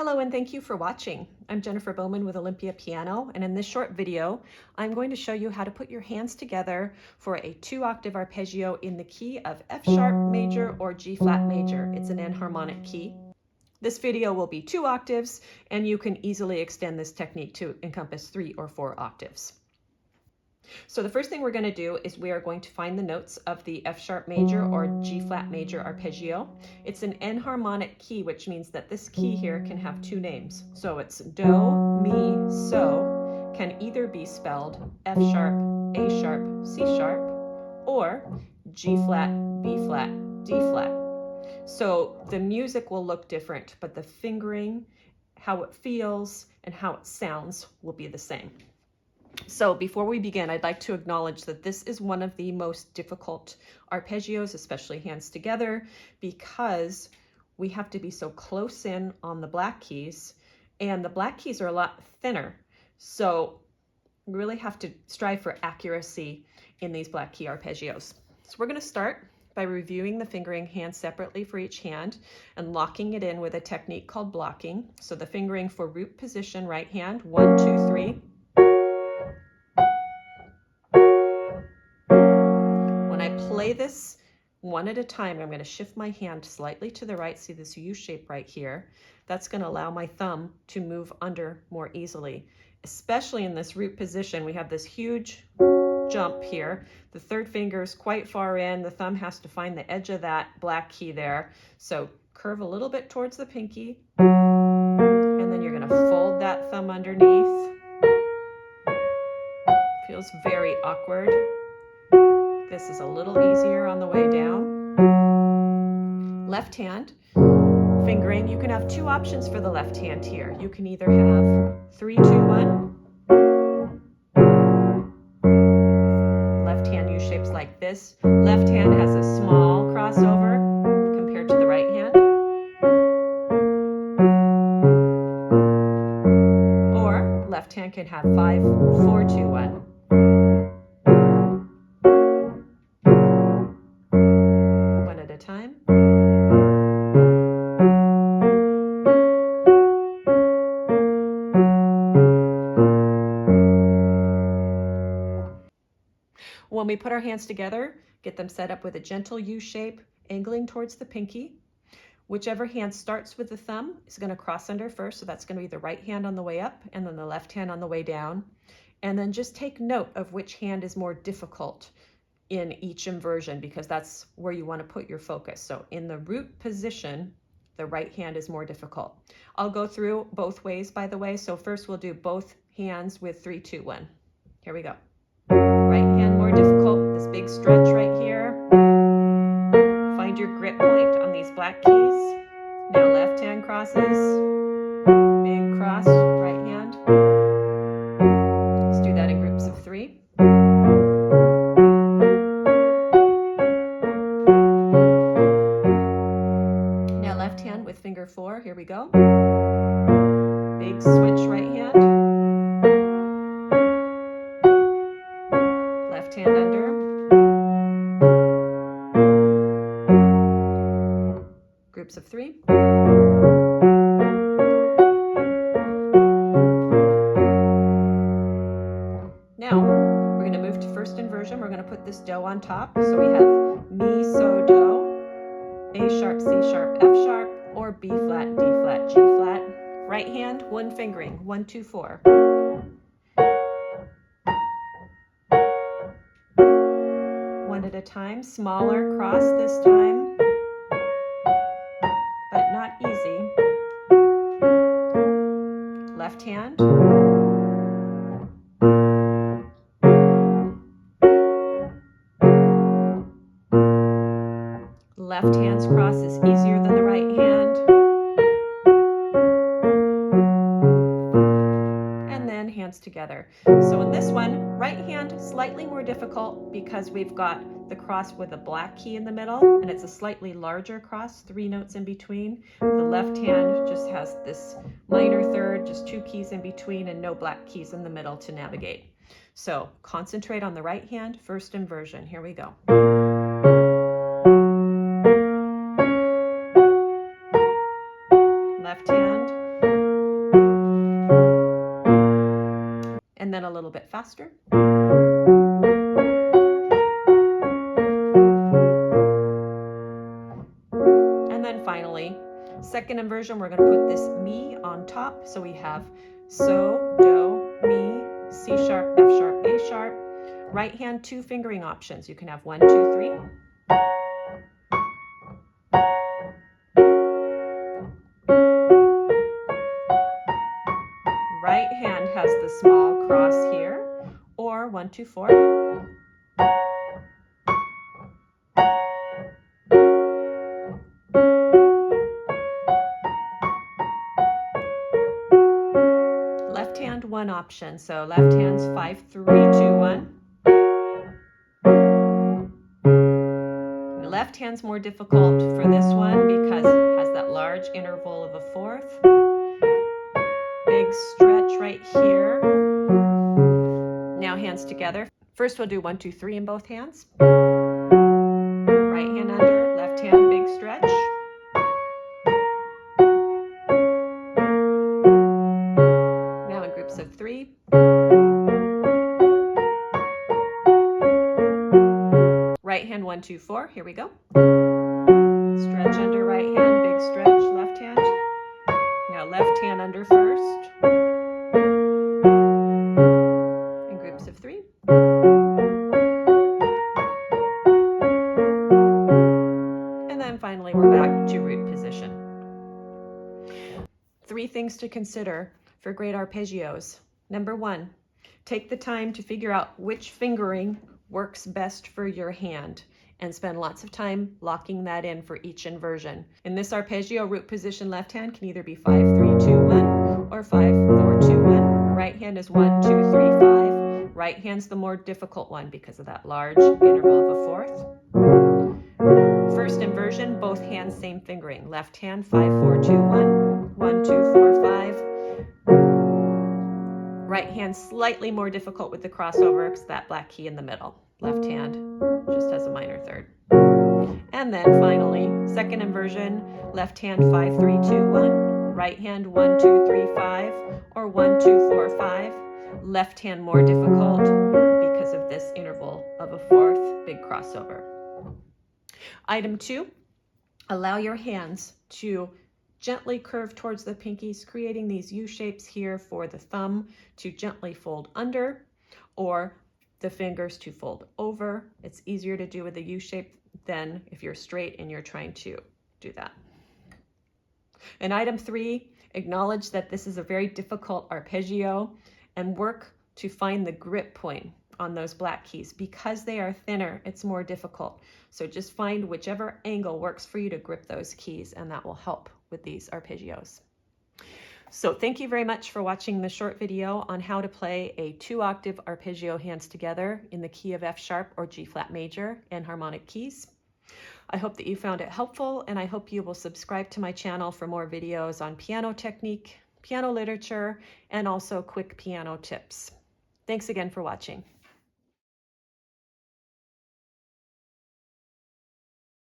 Hello and thank you for watching. I'm Jennifer Bowman with Olympia Piano, and in this short video, I'm going to show you how to put your hands together for a 2-octave arpeggio in the key of F sharp major or G flat major. It's an enharmonic key. This video will be 2 octaves, and you can easily extend this technique to encompass 3 or 4 octaves. So the first thing we're going to do is we are going to find the notes of the F sharp major or G flat major arpeggio. It's an enharmonic key, which means that this key here can have 2 names. So it's do, mi, so can either be spelled F sharp, A sharp, C sharp, or G flat, B flat, D flat. So the music will look different, but the fingering, how it feels, and how it sounds will be the same. So before we begin, I'd like to acknowledge that this is one of the most difficult arpeggios, especially hands together, because we have to be so close in on the black keys, and the black keys are a lot thinner. So we really have to strive for accuracy in these black key arpeggios. So we're going to start by reviewing the fingering hand separately for each hand and locking it in with a technique called blocking. So the fingering for root position, right hand, 1, 2, 3. When I play this one at a time, I'm going to shift my hand slightly to the right. See this U shape right here? That's going to allow my thumb to move under more easily. Especially in this root position, we have this huge jump here. The third finger is quite far in. The thumb has to find the edge of that black key there. So curve a little bit towards the pinky, and then you're going to fold that thumb underneath. Feels very awkward. This is a little easier on the way down. Left hand fingering, you can have 2 options for the left hand here. You can either have 3, 2, 1. Left hand U shapes like this. Left hand has a small crossover compared to the right hand. Or left hand can have 5, 4, 2, 1. Time. When we put our hands together, get them set up with a gentle U shape, angling towards the pinky. Whichever hand starts with the thumb is going to cross under first, so that's going to be the right hand on the way up and then the left hand on the way down. And then just take note of which hand is more difficult in each inversion, because that's where you want to put your focus. So in the root position, the right hand is more difficult. I'll go through both ways, by the way. So first we'll do both hands with 3, 2, 1. Here we go. Right hand more difficult, this big stretch right here. Find your grip point on these black keys. Now left hand crosses, big cross, right hand. Let's do that in groups of 3. With finger 4, here we go. Big switch right hand. Left hand under. Groups of 3. Now, we're going to move to first inversion. We're going to put this do on top. So we have mi, so, do, A sharp, C sharp, F sharp, or B flat, D flat, G flat. Right hand, 1 fingering, 1, 2, 4. One at a time, smaller cross this time, but not easy. Left hand. Left hand's cross is easier than the right hand. And then hands together. So in this one, right hand slightly more difficult because we've got the cross with a black key in the middle, and it's a slightly larger cross, 3 notes in between. The left hand just has this minor third, just 2 keys in between and no black keys in the middle to navigate. So concentrate on the right hand, first inversion. Here we go. Left hand, faster. And then finally, second inversion, we're going to put this mi on top. So we have so, do, mi, C sharp, F sharp, A sharp. Right hand, 2 fingering options. You can have 1, 2, 3. Right hand has the small cross here, or 1, 2, 4. Left hand, 1 option. So left hand's 5, 3, 2, 1. The left hand's more difficult for this one because it has that large interval of a fourth. Big stretch right here. Now hands together. First we'll do 1, 2, 3 in both hands. Right hand under, left hand, big stretch. Now in groups of 3. Right hand, 1, 2, 4. Here we go. Stretch under right hand, big stretch, left hand. Now left hand under first. In groups of 3. And then finally we're back to root position. 3 things to consider for great arpeggios. Number 1, take the time to figure out which fingering works best for your hand and spend lots of time locking that in for each inversion. In this arpeggio, root position left hand can either be 5, 3, 2, 1 or 5, 4, 2, 1. Right hand is 1, 2, 3, 5. Right hand's the more difficult one because of that large interval of a fourth. First inversion, both hands same fingering. Left hand 5, 4, 2, 1, 1, 2, 4, 5. Right hand slightly more difficult with the crossover because that black key in the middle. Left hand just has a minor third. And then finally, second inversion, left hand 5, 3, 2, 1. Right hand 1, 2, 3, 5 or 1, 2, 4, 5. Left hand more difficult because of this interval of a fourth, big crossover. Item 2, allow your hands to gently curve towards the pinkies, creating these U shapes here for the thumb to gently fold under or the fingers to fold over. It's easier to do with a U shape than if you're straight and you're trying to do that. And item 3, acknowledge that this is a very difficult arpeggio and work to find the grip point on those black keys. Because they are thinner, it's more difficult. So just find whichever angle works for you to grip those keys, and that will help with these arpeggios. So thank you very much for watching the short video on how to play a 2-octave arpeggio hands together in the key of F sharp or G flat major and harmonic keys. I hope that you found it helpful, and I hope you will subscribe to my channel for more videos on piano technique, piano literature, and also quick piano tips. Thanks again for watching.